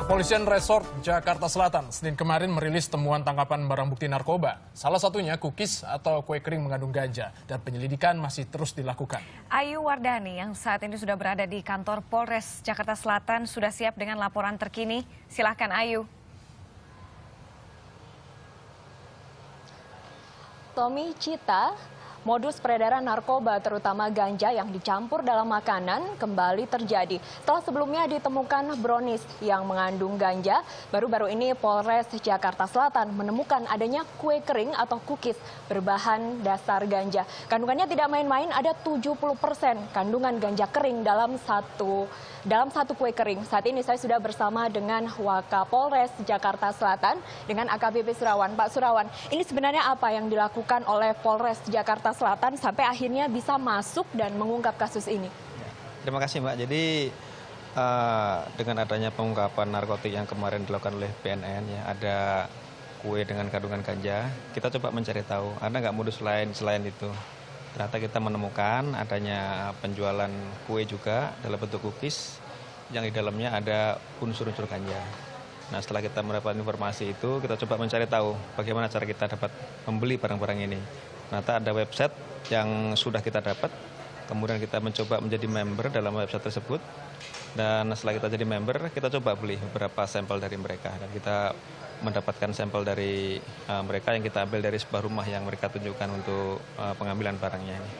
Kepolisian Resort Jakarta Selatan Senin kemarin merilis temuan tangkapan barang bukti narkoba. Salah satunya cookies atau kue kering mengandung ganja dan penyelidikan masih terus dilakukan. Ayu Wardani yang saat ini sudah berada di kantor Polres Jakarta Selatan sudah siap dengan laporan terkini. Silahkan Ayu. Tommy Cita, modus peredaran narkoba terutama ganja yang dicampur dalam makanan kembali terjadi. Setelah sebelumnya ditemukan brownies yang mengandung ganja, baru-baru ini Polres Jakarta Selatan menemukan adanya kue kering atau cookies berbahan dasar ganja. Kandungannya tidak main-main, ada 70% kandungan ganja kering dalam satu kue kering. Saat ini saya sudah bersama dengan Wakapolres Jakarta Selatan dengan AKBP Surawan. Pak Surawan, ini sebenarnya apa yang dilakukan oleh Polres Jakarta Selatan sampai akhirnya bisa masuk dan mengungkap kasus ini? Terima kasih Mbak. Jadi dengan adanya pengungkapan narkotik yang kemarin dilakukan oleh BNN, ya, ada kue dengan kandungan ganja, kita coba mencari tahu ada nggak modus lain selain itu. Ternyata kita menemukan adanya penjualan kue juga dalam bentuk cookies yang di dalamnya ada unsur-unsur ganja. Nah, setelah kita mendapat informasi itu, kita coba mencari tahu bagaimana cara kita dapat membeli barang-barang ini. Ternyata ada website yang sudah kita dapat, kemudian kita mencoba menjadi member dalam website tersebut. Dan setelah kita jadi member, kita coba beli beberapa sampel dari mereka. Dan kita mendapatkan sampel dari mereka yang kita ambil dari sebuah rumah yang mereka tunjukkan untuk pengambilan barangnya ini.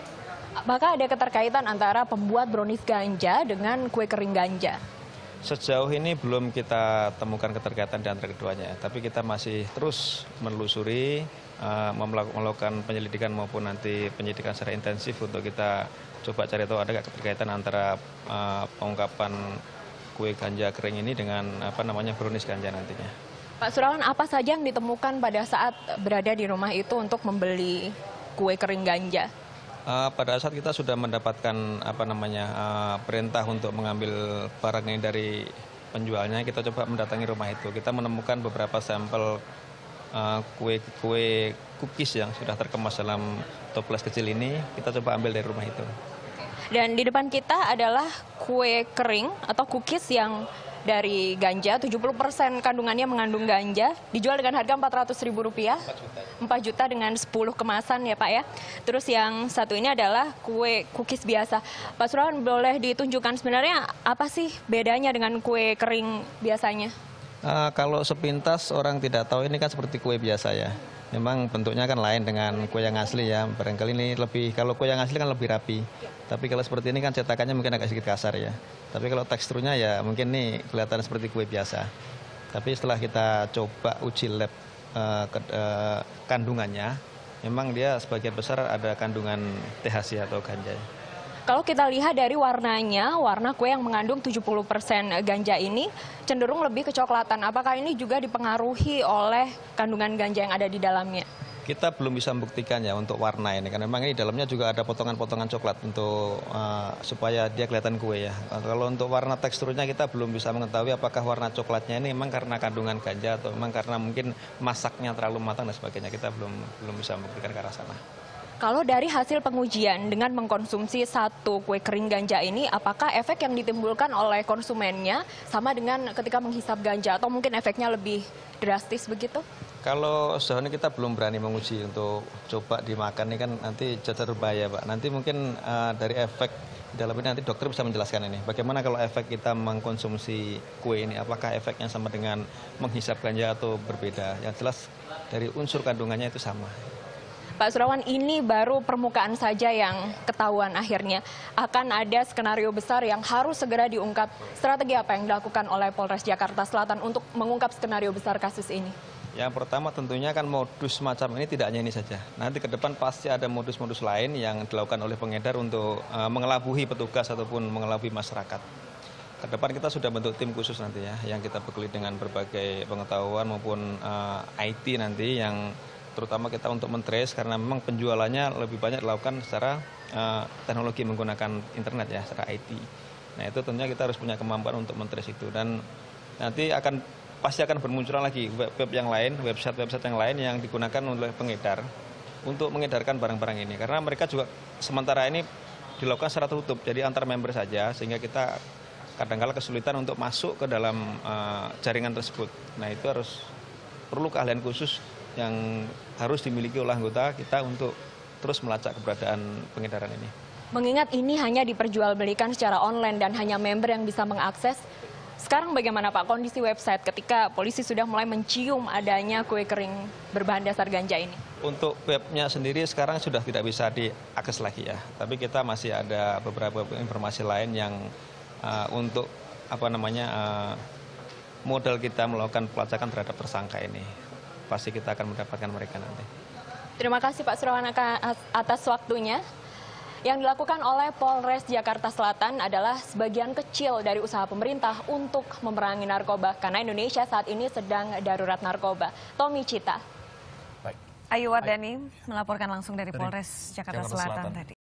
Apakah ada keterkaitan antara pembuat brownies ganja dengan kue kering ganja? Sejauh ini belum kita temukan keterkaitan di antara keduanya, tapi kita masih terus menelusuri, melakukan penyelidikan maupun nanti penyidikan secara intensif untuk kita coba cari tahu ada nggak keterkaitan antara pengungkapan kue ganja kering ini dengan brownies ganja nantinya. Pak Surawan, apa saja yang ditemukan pada saat berada di rumah itu untuk membeli kue kering ganja? Pada saat kita sudah mendapatkan perintah untuk mengambil barang ini dari penjualnya, kita coba mendatangi rumah itu. Kita menemukan beberapa sampel kue cookies yang sudah terkemas dalam toples kecil ini, kita coba ambil dari rumah itu. Dan di depan kita adalah kue kering atau cookies yang dari ganja, 70% kandungannya mengandung ganja, dijual dengan harga Rp400.000, 4 juta dengan 10 kemasan ya Pak ya. Terus yang satu ini adalah kue cookies biasa. Pak Surawan, boleh ditunjukkan sebenarnya apa sih bedanya dengan kue kering biasanya? Kalau sepintas orang tidak tahu, ini kan seperti kue biasa ya. Memang bentuknya kan lain dengan kue yang asli ya. Barangkali ini kalau kue yang asli kan lebih rapi. Tapi kalau seperti ini kan cetakannya mungkin agak sedikit kasar ya. Tapi kalau teksturnya ya mungkin nih kelihatan seperti kue biasa. Tapi setelah kita coba uji lab kandungannya, memang dia sebagian besar ada kandungan THC atau ganja. Kalau kita lihat dari warnanya, warna kue yang mengandung 70% ganja ini cenderung lebih kecoklatan. Apakah ini juga dipengaruhi oleh kandungan ganja yang ada di dalamnya? Kita belum bisa membuktikan ya untuk warna ini, karena memang ini dalamnya juga ada potongan-potongan coklat untuk supaya dia kelihatan kue ya. Kalau untuk warna teksturnya kita belum bisa mengetahui apakah warna coklatnya ini memang karena kandungan ganja atau memang karena mungkin masaknya terlalu matang dan sebagainya. Kita belum bisa membuktikan ke arah sana. Kalau dari hasil pengujian dengan mengkonsumsi satu kue kering ganja ini, apakah efek yang ditimbulkan oleh konsumennya sama dengan ketika menghisap ganja atau mungkin efeknya lebih drastis begitu? Kalau sejauh ini kita belum berani menguji untuk coba dimakan, ini kan nanti jatuh berbahaya Pak. Nanti mungkin dari efek dalam ini nanti dokter bisa menjelaskan ini. Bagaimana kalau efek kita mengkonsumsi kue ini, apakah efeknya sama dengan menghisap ganja atau berbeda? Yang jelas dari unsur kandungannya itu sama. Pak Surawan, ini baru permukaan saja yang ketahuan akhirnya. Akan ada skenario besar yang harus segera diungkap. Strategi apa yang dilakukan oleh Polres Jakarta Selatan untuk mengungkap skenario besar kasus ini? Yang pertama tentunya kan modus semacam ini tidak hanya ini saja. Nanti ke depan pasti ada modus-modus lain yang dilakukan oleh pengedar untuk mengelabui petugas ataupun mengelabui masyarakat. Ke depan kita sudah bentuk tim khusus nanti ya, yang kita bekali dengan berbagai pengetahuan maupun IT nanti yang terutama kita untuk men-trace, karena memang penjualannya lebih banyak dilakukan secara teknologi menggunakan internet ya, secara IT. Nah itu tentunya kita harus punya kemampuan untuk men-trace itu, dan nanti pasti akan bermunculan lagi web yang lain, website yang lain yang digunakan oleh pengedar untuk mengedarkan barang-barang ini. Karena mereka juga sementara ini dilakukan secara tertutup, jadi antar member saja, sehingga kita kadang-kala kesulitan untuk masuk ke dalam jaringan tersebut. Nah itu perlu keahlian khusus yang harus dimiliki oleh anggota kita untuk terus melacak keberadaan pengedaran ini. Mengingat ini hanya diperjualbelikan secara online dan hanya member yang bisa mengakses, sekarang bagaimana Pak kondisi website ketika polisi sudah mulai mencium adanya kue kering berbahan dasar ganja ini? Untuk webnya sendiri sekarang sudah tidak bisa diakses lagi ya, tapi kita masih ada beberapa informasi lain yang untuk modal kita melakukan pelacakan terhadap tersangka ini. Pasti kita akan mendapatkan mereka nanti. Terima kasih Pak Surawan atas waktunya. Yang dilakukan oleh Polres Jakarta Selatan adalah sebagian kecil dari usaha pemerintah untuk memerangi narkoba, karena Indonesia saat ini sedang darurat narkoba. Tommy Cita. Ayu Wardani melaporkan langsung dari Polres Jakarta Selatan tadi.